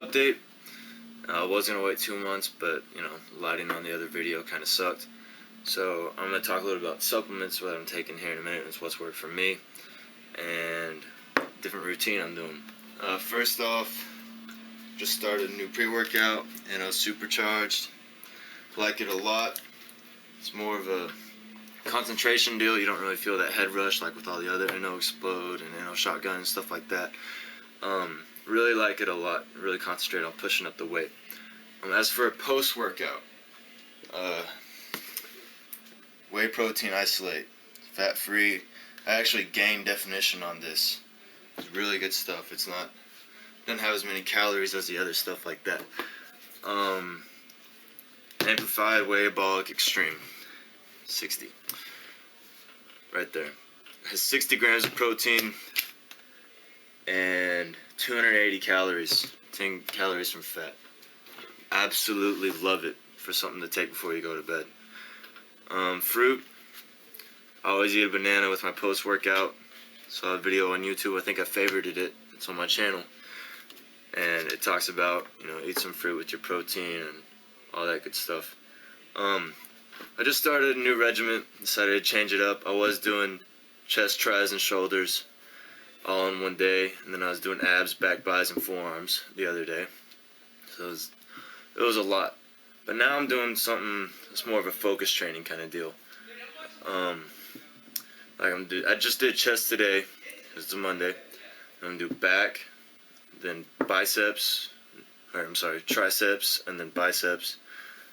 Update. I was gonna wait 2 months, but you know, lighting on the other video kind of sucked. So I'm gonna talk a little about supplements, what I'm taking here in a minute, and what's worked for me, and different routine I'm doing. First off, just started a new pre-workout, and I was supercharged. Like it a lot. It's more of a concentration deal. You don't really feel that head rush like with all the other NO Explode and NO Shotgun and stuff like that. Really like it a lot. Really concentrate on pushing up the weight. As for a post-workout, whey protein isolate, fat-free. I actually gained definition on this. It's really good stuff. It's not, doesn't have as many calories as the other stuff like that. Amplified Wheyabolic Extreme, 60. Right there. It has 60 grams of protein and 280 calories, 10 calories from fat. Absolutely love it for something to take before you go to bed. Fruit. I always eat a banana with my post-workout. Saw a video on YouTube. I think I favorited it. It's on my channel. And it talks about, you know, eat some fruit with your protein and all that good stuff. I just started a new regimen. Decided to change it up. I was doing chest, tris, and shoulders all in one day, and then I was doing abs, back, bis, and forearms the other day. So it was a lot. But now I'm doing something that's more of a focus training kind of deal. I just did chest today. It's a Monday. I'm gonna do back, then biceps, triceps, and then biceps,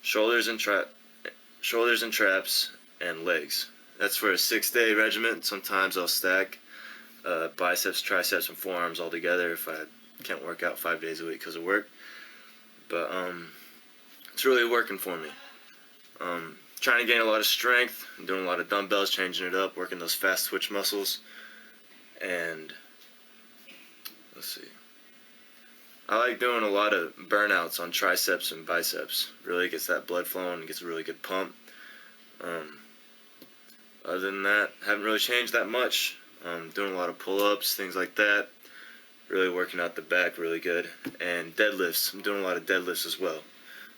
shoulders and traps, and legs. That's for a 6-day regimen. Sometimes I'll stack biceps, triceps, and forearms all together if I can't work out 5 days a week because of work. But it's really working for me. Trying to gain a lot of strength. I'm doing a lot of dumbbells, changing it up, working those fast twitch muscles. And let's see. I like doing a lot of burnouts on triceps and biceps. Really gets that blood flowing and gets a really good pump. Other than that, haven't really changed that much. Doing a lot of pull-ups, things like that. Really working out the back really good. And deadlifts. I'm doing a lot of deadlifts as well.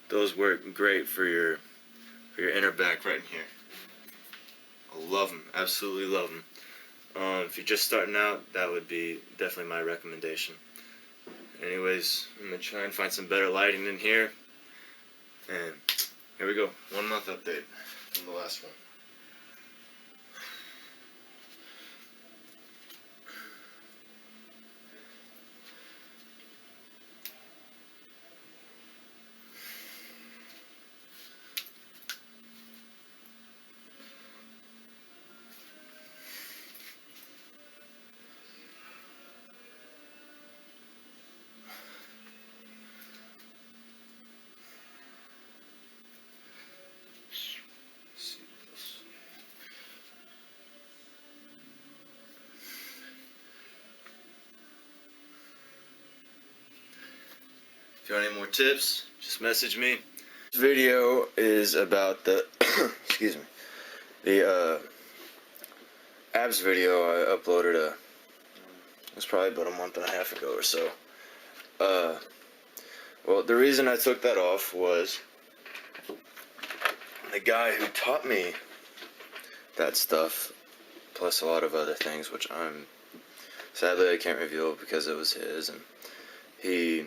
Those work great for your inner back right in here. I love them. Absolutely love them. If you're just starting out, that would be definitely my recommendation. Anyways, I'm going to try and find some better lighting in here. And here we go. 1 month update from the last one. If you want any more tips, just message me. This video is about the excuse me, the abs video I uploaded it was probably about a month and a half ago or so. Well, the reason I took that off was the guy who taught me that stuff, plus a lot of other things, which sadly I can't reveal because it was his, and he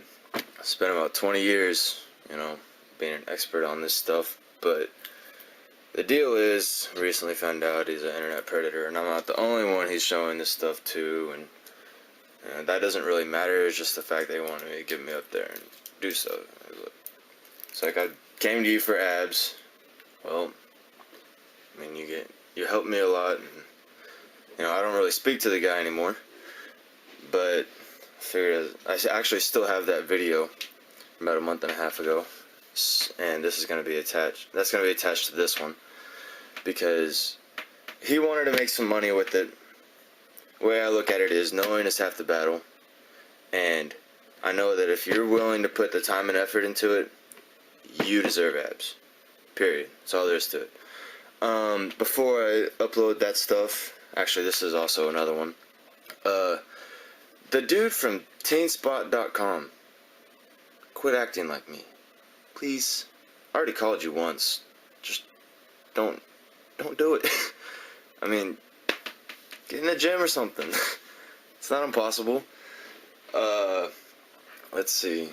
spent about 20 years, you know, being an expert on this stuff. But the deal is, recently found out he's an internet predator, and I'm not the only one he's showing this stuff to, and that doesn't really matter. It's just the fact they wanted me to get me up there and do so. It's like, I came to you for abs. Well, I mean, you helped me a lot, and you know, I don't really speak to the guy anymore, but figured I actually still have that video from about a month and a half ago, and this is going to be attached. That's going to be attached to this one because he wanted to make some money with it. The way I look at it is, knowing is half the battle, and I know that if you're willing to put the time and effort into it, you deserve abs. Period. That's all there is to it. Before I upload that stuff, actually this is also another one. The dude from teenspot.com quit acting like me. Please. I already called you once. Just don't do it. I mean, get in the gym or something. It's not impossible. Let's see.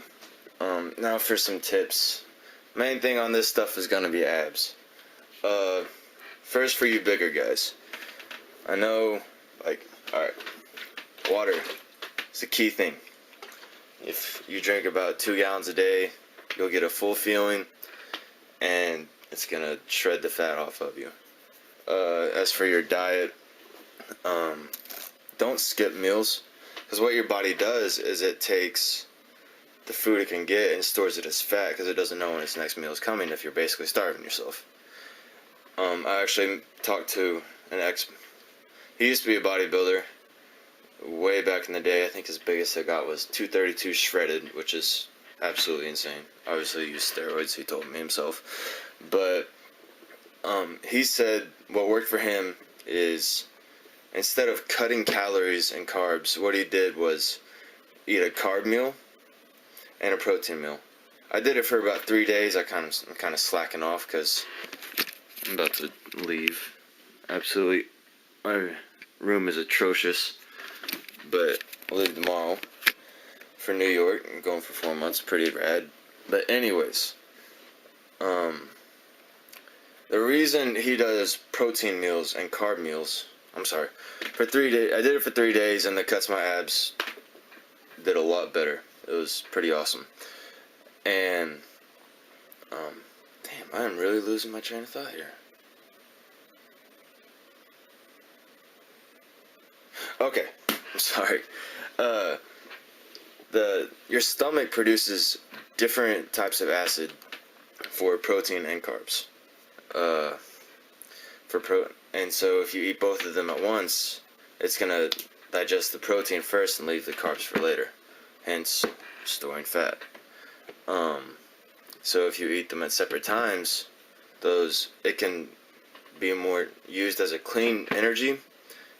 Now for some tips. Main thing on this stuff is gonna be abs. First for you bigger guys. I know, like, alright, water is a key thing. If you drink about 2 gallons a day, you'll get a full feeling, and it's gonna shred the fat off of you. As for your diet, don't skip meals, because what your body does is it takes the food it can get and stores it as fat, because it doesn't know when its next meal is coming if you're basically starving yourself. I actually talked to he used to be a bodybuilder way back in the day. I think his biggest I got was 232 shredded, which is absolutely insane. Obviously he used steroids, he told me himself. But he said what worked for him is, instead of cutting calories and carbs, what he did was eat a carb meal and a protein meal. I did it for about 3 days. I'm kind of slacking off because I'm about to leave. Absolutely, my room is atrocious, but I'll leave tomorrow for New York. I'm going for 4 months, pretty rad. But anyways, the reason he does protein meals and carb meals, for 3 days, I did it for 3 days, and the cuts my abs did a lot better. It was pretty awesome. And, damn, I am really losing my train of thought here. Okay, I'm sorry. Your stomach produces different types of acid for protein and carbs. And so if you eat both of them at once, it's gonna digest the protein first and leave the carbs for later, hence storing fat. So if you eat them at separate times, it can be more used as a clean energy.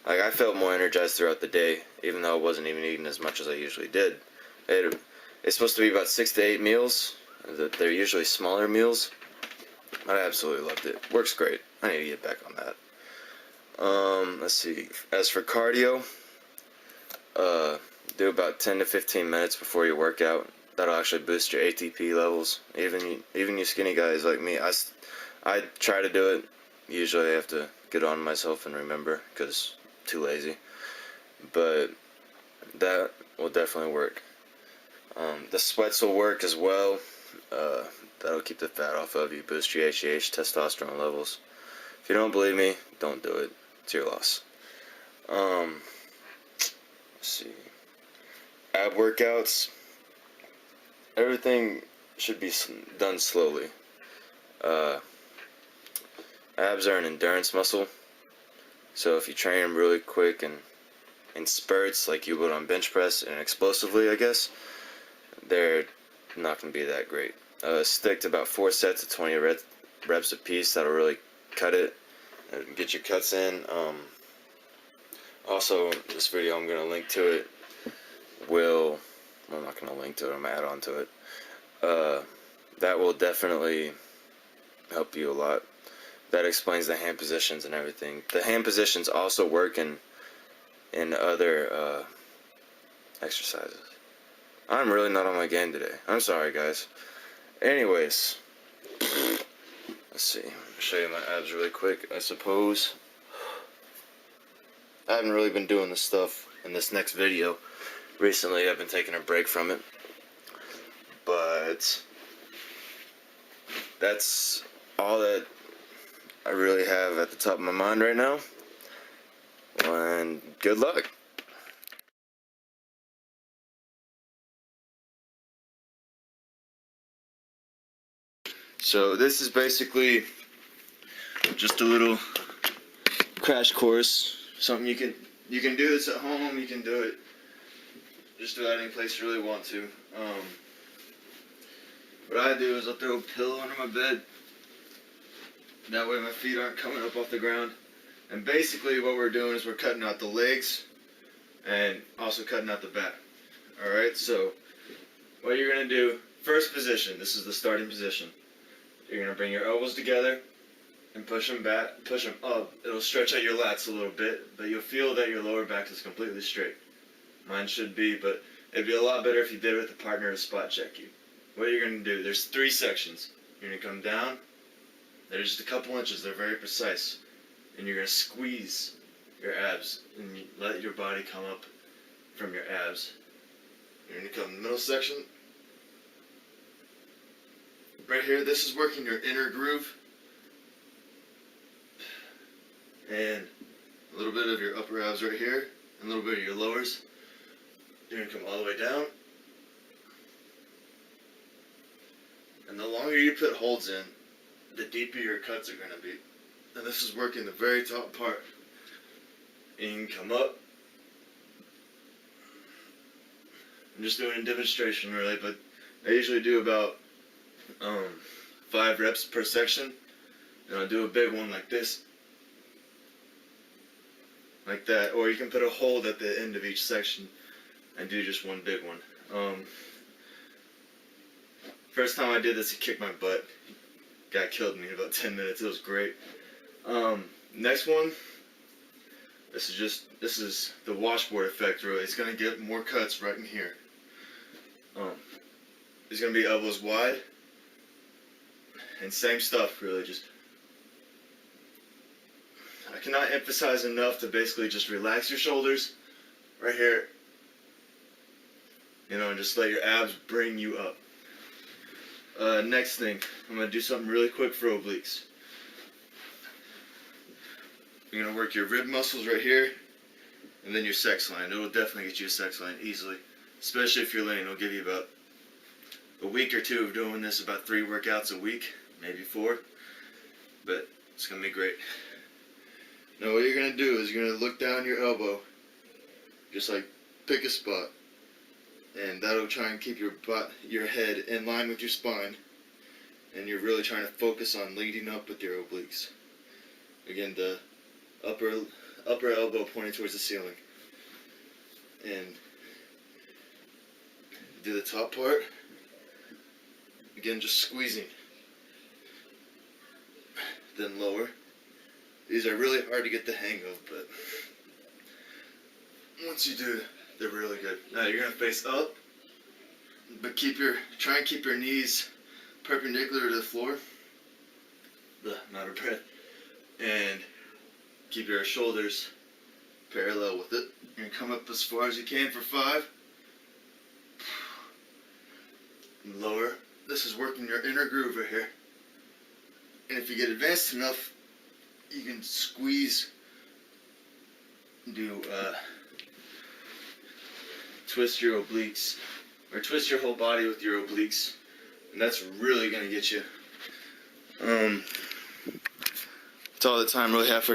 Like, I felt more energized throughout the day, even though I wasn't even eating as much as I usually did. It's supposed to be about 6 to 8 meals. They're usually smaller meals. I absolutely loved it. Works great. I need to get back on that. Let's see. As for cardio, do about 10 to 15 minutes before your workout. That'll actually boost your ATP levels. Even you skinny guys like me, I try to do it. Usually I have to get on myself and remember, because too lazy. But that will definitely work. The sweats will work as well. That'll keep the fat off of you, boost your HGH, testosterone levels. If you don't believe me, don't do it. It's your loss. Let's see. Ab workouts. Everything should be done slowly. Abs are an endurance muscle. So if you train them really quick and in spurts like you would on bench press and explosively, I guess, they're not going to be that great. Stick to about 4 sets of 20 reps apiece. That'll really cut it and get your cuts in. Also, this video, I'm going to link to it. I'm not going to link to it, I'm going to add on to it. That will definitely help you a lot. That explains the hand positions and everything. The hand positions also work in other exercises. I'm really not on my game today. I'm sorry, guys. Anyways, let's see. I'll show you my abs really quick, I suppose. I haven't really been doing this stuff in this next video. Recently, I've been taking a break from it. But that's all that I really have at the top of my mind right now. And good luck. So this is basically just a little crash course. Something you can do this at home. You can do it just about any place you really want to. What I do is I'll throw a pillow under my bed. That way my feet aren't coming up off the ground. And basically what we're doing is we're cutting out the legs and also cutting out the back. Alright, so what you're going to do first position, this is the starting position. You're going to bring your elbows together and push them back, push them up. It'll stretch out your lats a little bit, but you'll feel that your lower back is completely straight. Mine should be, but it'd be a lot better if you did it with a partner to spot check you. What you're going to do, there's 3 sections. You're going to come down, they're just a couple inches, they're very precise. And you're going to squeeze your abs and you let your body come up from your abs. You're going to come in the middle section. Right here, this is working your inner groove. And a little bit of your upper abs right here, and a little bit of your lowers. You're going to come all the way down. And the longer you put holds in, the deeper your cuts are going to be. And this is working the very top part. And you can come up. I'm just doing a demonstration really, but I usually do about 5 reps per section. And I'll do a big one like this. Like that. Or you can put a hold at the end of each section and do just one big one. First time I did this, he kicked my butt. Guy killed me in about 10 minutes. It was great. Next one. This is the washboard effect really. It's gonna get more cuts right in here. It's gonna be elbows wide. And same stuff really, just I cannot emphasize enough to basically just relax your shoulders right here. You know, and just let your abs bring you up. Next thing, I'm going to do something really quick for obliques. You're going to work your rib muscles right here, and then your sex line. It will definitely get you a sex line easily, especially if you're lean. It'll give you about a week or 2 of doing this, about 3 workouts a week, maybe 4, but it's going to be great. Now what you're going to do is you're going to look down your elbow, just like pick a spot. And that'll try and keep your head in line with your spine. And you're really trying to focus on leading up with your obliques. Again, the upper elbow pointing towards the ceiling. And do the top part. Again, just squeezing. Then lower. These are really hard to get the hang of, but once you do, they're really good. Now you're gonna face up, but try and keep your knees perpendicular to the floor. I'm out of breath. And keep your shoulders parallel with it. You're gonna come up as far as you can for 5. And lower. This is working your inner groove right here. And if you get advanced enough, you can squeeze, twist your obliques, or twist your whole body with your obliques, and that's really going to get you. That's all the time I really have for today.